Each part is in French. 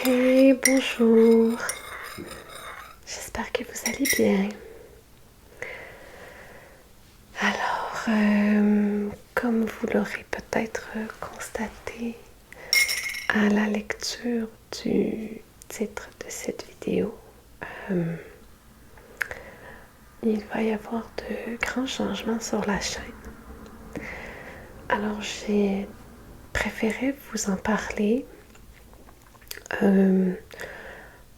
Hey, bonjour. J'espère que vous allez bien. Alors, comme vous l'aurez peut-être constaté à la lecture du titre de cette vidéo, il va y avoir de grands changements sur la chaîne. Alors, j'ai préféré vous en parler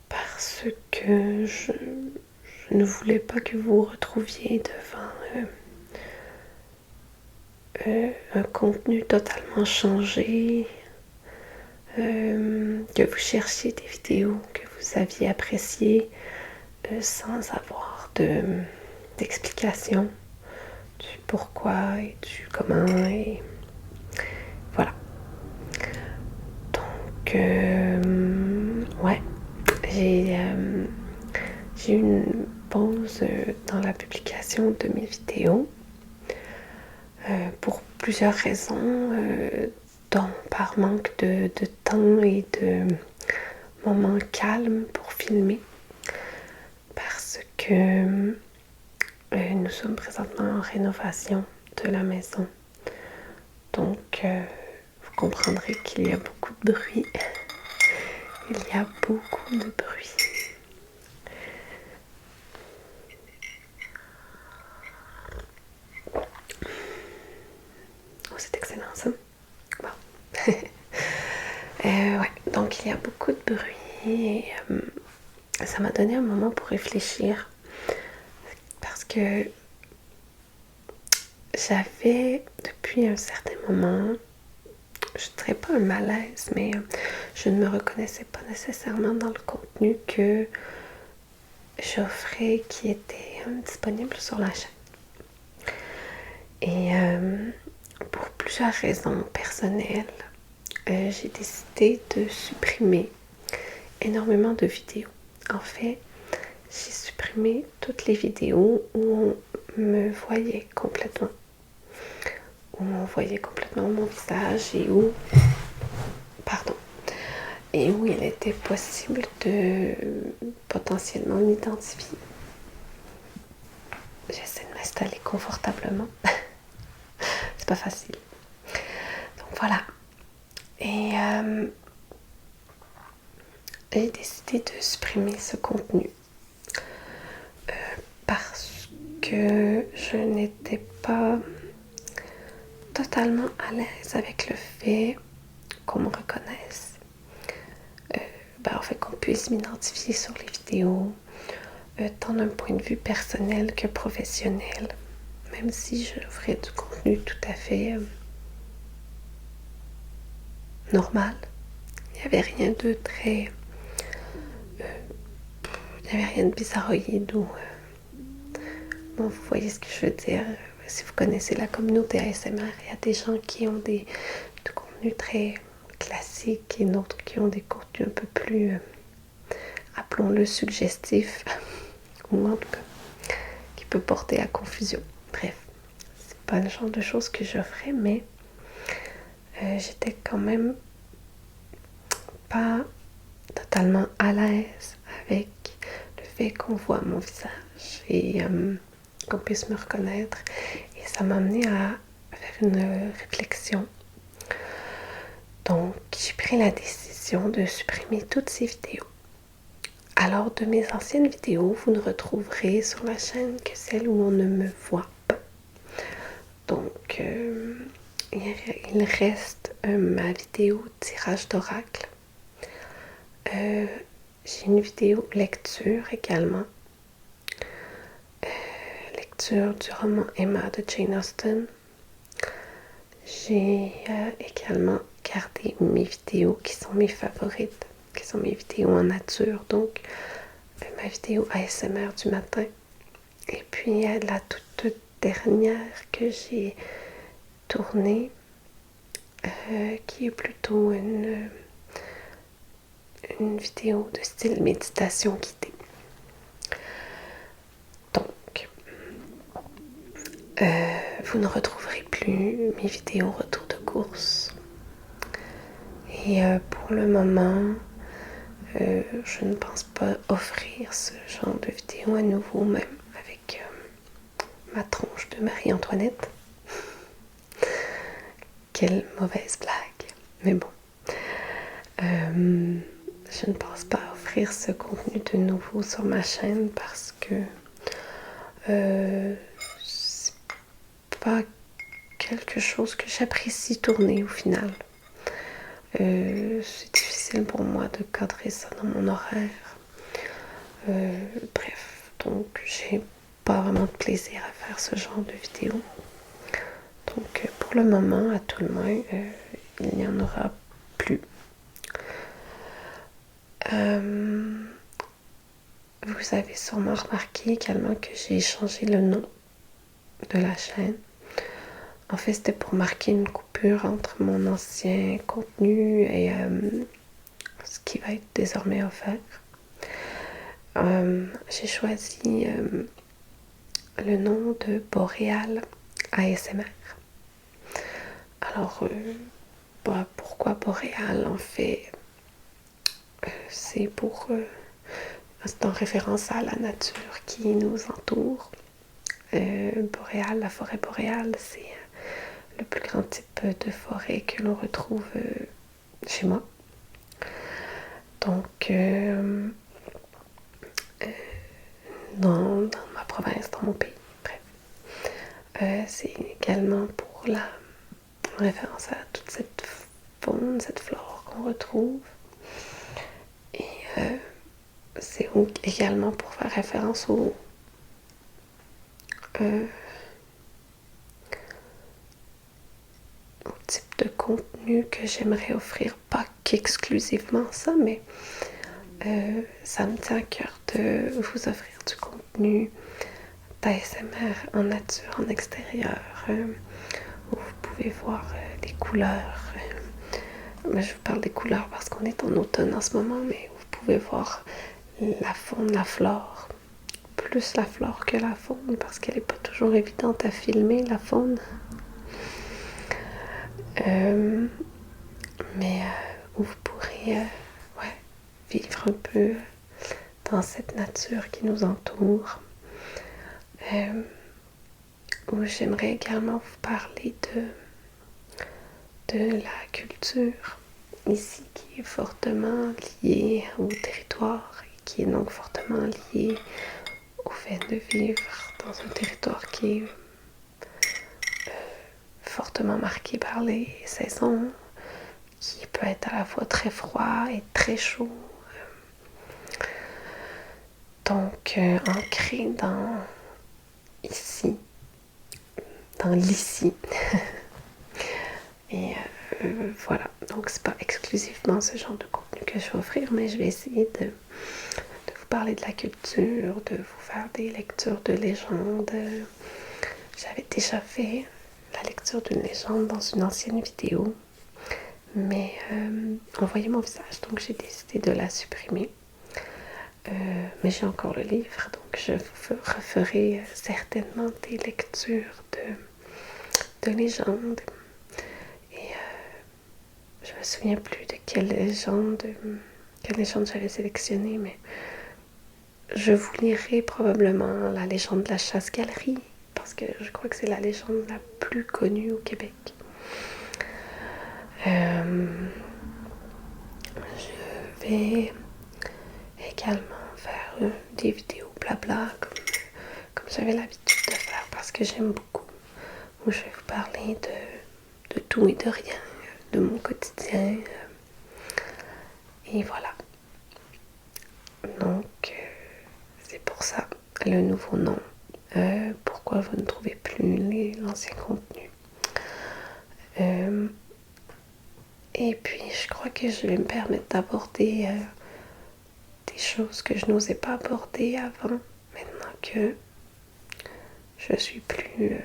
parce que je ne voulais pas que vous vous retrouviez devant un contenu totalement changé, que vous cherchiez des vidéos que vous aviez appréciées sans avoir d'explication du pourquoi et du comment et voilà. Donc ouais, j'ai eu une pause dans la publication de mes vidéos pour plusieurs raisons, dont par manque de temps et de moments calmes pour filmer, parce que nous sommes présentement en rénovation de la maison. Donc, vous comprendrez qu'il y a beaucoup de bruit. Il y a beaucoup de bruit. Oh, c'est excellent ça. Bon. Ouais, donc il y a beaucoup de bruit et ça m'a donné un moment pour réfléchir parce que j'avais depuis un certain moment, je ne dirais pas un malaise, mais je ne me reconnaissais pas nécessairement dans le contenu que j'offrais qui était disponible sur la chaîne. Et pour plusieurs raisons personnelles, j'ai décidé de supprimer énormément de vidéos. En fait, j'ai supprimé toutes les vidéos où on me voyait complètement. Où on voyait complètement mon visage et où il était possible de potentiellement m'identifier. J'essaie de m'installer confortablement. C'est pas facile. Donc voilà. Et j'ai décidé de supprimer ce contenu parce que je n'étais pas totalement à l'aise avec le fait qu'on me reconnaisse. En fait, qu'on puisse m'identifier sur les vidéos, tant d'un point de vue personnel que professionnel, même si je ferais du contenu tout à fait normal. Il n'y avait rien de très... il n'y avait rien de bizarroïde ou... bon, vous voyez ce que je veux dire. Si vous connaissez la communauté ASMR, il y a des gens qui ont du contenu très classique et d'autres qui ont des contenus un peu plus, appelons-le suggestif, ou en tout cas, qui peut porter à confusion. Bref, c'est pas le genre de choses que je ferais, mais j'étais quand même pas totalement à l'aise avec le fait qu'on voit mon visage et qu'on puisse me reconnaître. Et ça m'a amené à faire une réflexion. Donc, j'ai pris la décision de supprimer toutes ces vidéos. Alors, de mes anciennes vidéos, vous ne retrouverez sur la chaîne que celles où on ne me voit pas. Donc, il reste ma vidéo tirage d'oracle. J'ai une vidéo lecture également. Lecture du roman Emma de Jane Austen. J'ai également gardé mes vidéos qui sont mes favorites, qui sont mes vidéos en nature, donc ma vidéo ASMR du matin. Et puis la toute dernière que j'ai tournée, qui est plutôt une vidéo de style méditation guidée. Donc, vous ne retrouverez plus mes vidéos retour de course. Et pour le moment, je ne pense pas offrir ce genre de vidéo à nouveau, même avec ma tronche de Marie-Antoinette. Quelle mauvaise blague. Mais bon. Je ne pense pas offrir ce contenu de nouveau sur ma chaîne parce que c'est pas quelque chose que j'apprécie tourner au final. C'est difficile pour moi de cadrer ça dans mon horaire. Bref, donc j'ai pas vraiment de plaisir à faire ce genre de vidéo. Donc pour le moment, à tout le moins, il n'y en aura plus. Vous avez sûrement remarqué également que j'ai changé le nom de la chaîne. En fait, c'était pour marquer une coupure entre mon ancien contenu et ce qui va être désormais offert. J'ai choisi le nom de Boréal ASMR. Alors, pourquoi Boréal? En fait, c'est en référence à la nature qui nous entoure. Boréal, la forêt boréale, c'est le plus grand type de forêt que l'on retrouve chez moi. Donc, dans ma province, dans mon pays. Bref. C'est également pour la référence à toute cette faune, cette flore qu'on retrouve. Et c'est également pour faire référence au type de contenu que j'aimerais offrir. Pas qu'exclusivement ça, mais ça me tient à cœur de vous offrir du contenu d'ASMR en nature, en extérieur, où vous pouvez voir les couleurs. Je vous parle des couleurs parce qu'on est en automne en ce moment, mais vous pouvez voir la faune, la flore. Plus la flore que la faune, parce qu'elle n'est pas toujours évidente à filmer, la faune. Mais où vous pourrez vivre un peu dans cette nature qui nous entoure. Où j'aimerais également vous parler de la culture ici qui est fortement liée au territoire et qui est donc fortement liée au fait de vivre dans un territoire qui est fortement marqué par les saisons, qui peut être à la fois très froid et très chaud. Donc ancré dans l'ici. Et voilà, donc c'est pas exclusivement ce genre de contenu que je vais offrir, mais je vais essayer de vous parler de la culture, de vous faire des lectures de légendes. J'avais déjà fait la lecture d'une légende dans une ancienne vidéo, mais on voyait mon visage, donc j'ai décidé de la supprimer. Mais j'ai encore le livre, donc je vous referai certainement des lectures de légendes. Et je me souviens plus de quelle légende j'avais sélectionnée, mais je vous lirai probablement la légende de la chasse-galerie, parce que je crois que c'est la légende la plus connue au Québec. Je vais également faire des vidéos blabla comme j'avais l'habitude de faire, parce que j'aime beaucoup, où je vais vous parler de tout et de rien, de mon quotidien, et voilà. Donc c'est pour ça le nouveau nom. Pourquoi vous ne trouvez plus l'ancien contenu. Et puis je crois que je vais me permettre d'aborder des choses que je n'osais pas aborder avant, maintenant que je suis plus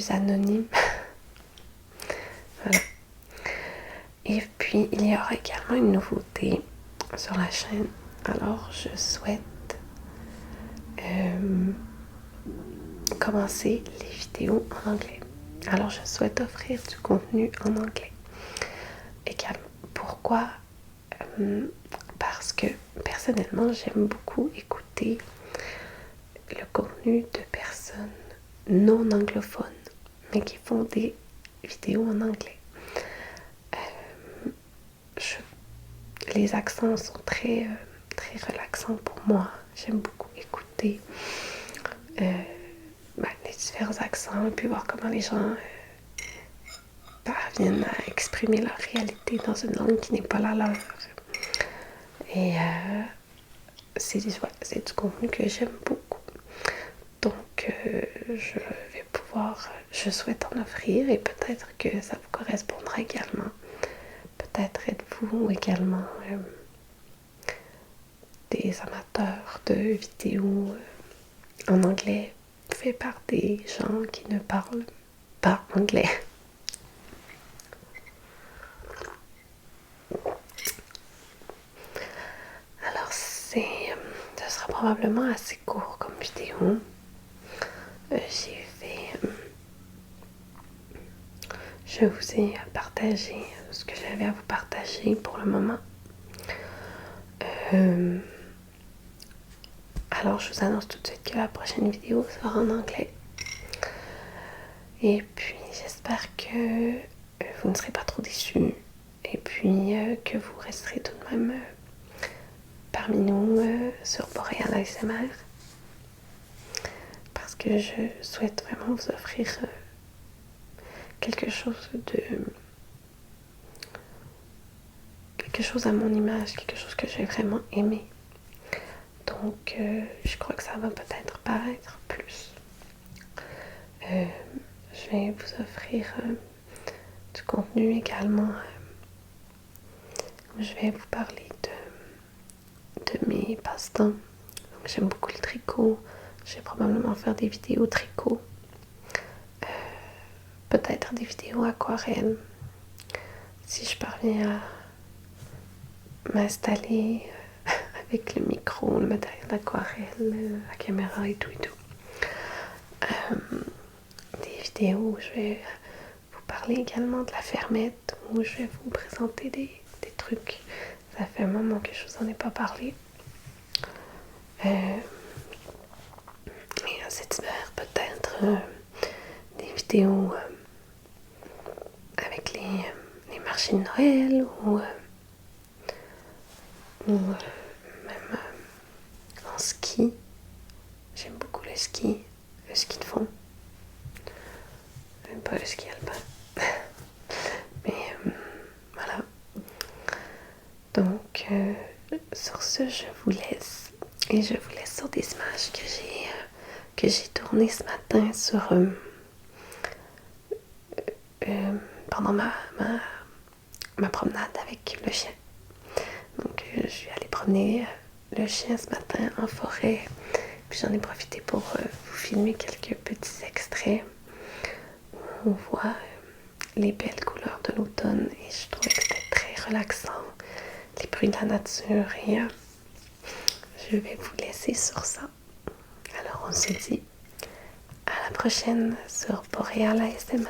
anonyme. Voilà. Et puis il y aura également une nouveauté sur la chaîne. Alors je souhaite commencer les vidéos en anglais. Alors je souhaite offrir du contenu en anglais. également. Pourquoi? Parce que personnellement, j'aime beaucoup écouter le contenu de personnes non anglophones, mais qui font des vidéos en anglais. Les accents sont très relaxants pour moi. J'aime beaucoup écouter les différents accents et puis voir comment les gens parviennent à exprimer leur réalité dans une langue qui n'est pas la leur. Et c'est du contenu que j'aime beaucoup. Donc, je souhaite en offrir et peut-être que ça vous correspondra également. Peut-être êtes-vous également des amateurs de vidéos en anglais fait par des gens qui ne parlent pas anglais. Alors ce sera probablement assez court comme vidéo. Je vous ai partagé ce que j'avais à vous partager pour le moment. Alors je vous annonce tout de suite que la prochaine vidéo sera en anglais. Et puis j'espère que vous ne serez pas trop déçus. Et puis que vous resterez tout de même parmi nous sur Boréal ASMR. Parce que je souhaite vraiment vous offrir quelque chose à mon image, quelque chose que j'ai vraiment aimé. Donc je crois que ça va peut-être paraître plus. Je vais vous offrir du contenu également. Je vais vous parler de mes passe-temps. Donc j'aime beaucoup le tricot. Je vais probablement faire des vidéos tricot. Peut-être des vidéos aquarelles. Si je parviens à m'installer avec le micro, le matériel d'aquarelle, la caméra et tout. Des vidéos où je vais vous parler également de la fermette, où je vais vous présenter des trucs. Ça fait un moment que je vous en ai pas parlé. Et cet hiver, peut-être des vidéos avec les marchés de Noël ou même en ski. J'aime beaucoup le ski de fond. J'aime pas le ski alpin. Mais voilà. Donc sur ce, je vous laisse. Et je vous laisse sur des images que j'ai tournées ce matin sur pendant ma promenade avec le chien. Donc je suis allée promener le chien ce matin en forêt. Puis j'en ai profité pour vous filmer quelques petits extraits où on voit les belles couleurs de l'automne. Et je trouvais que c'était très relaxant, les bruits de la nature. Et je vais vous laisser sur ça. Alors on se dit à la prochaine sur Boréal ASMR.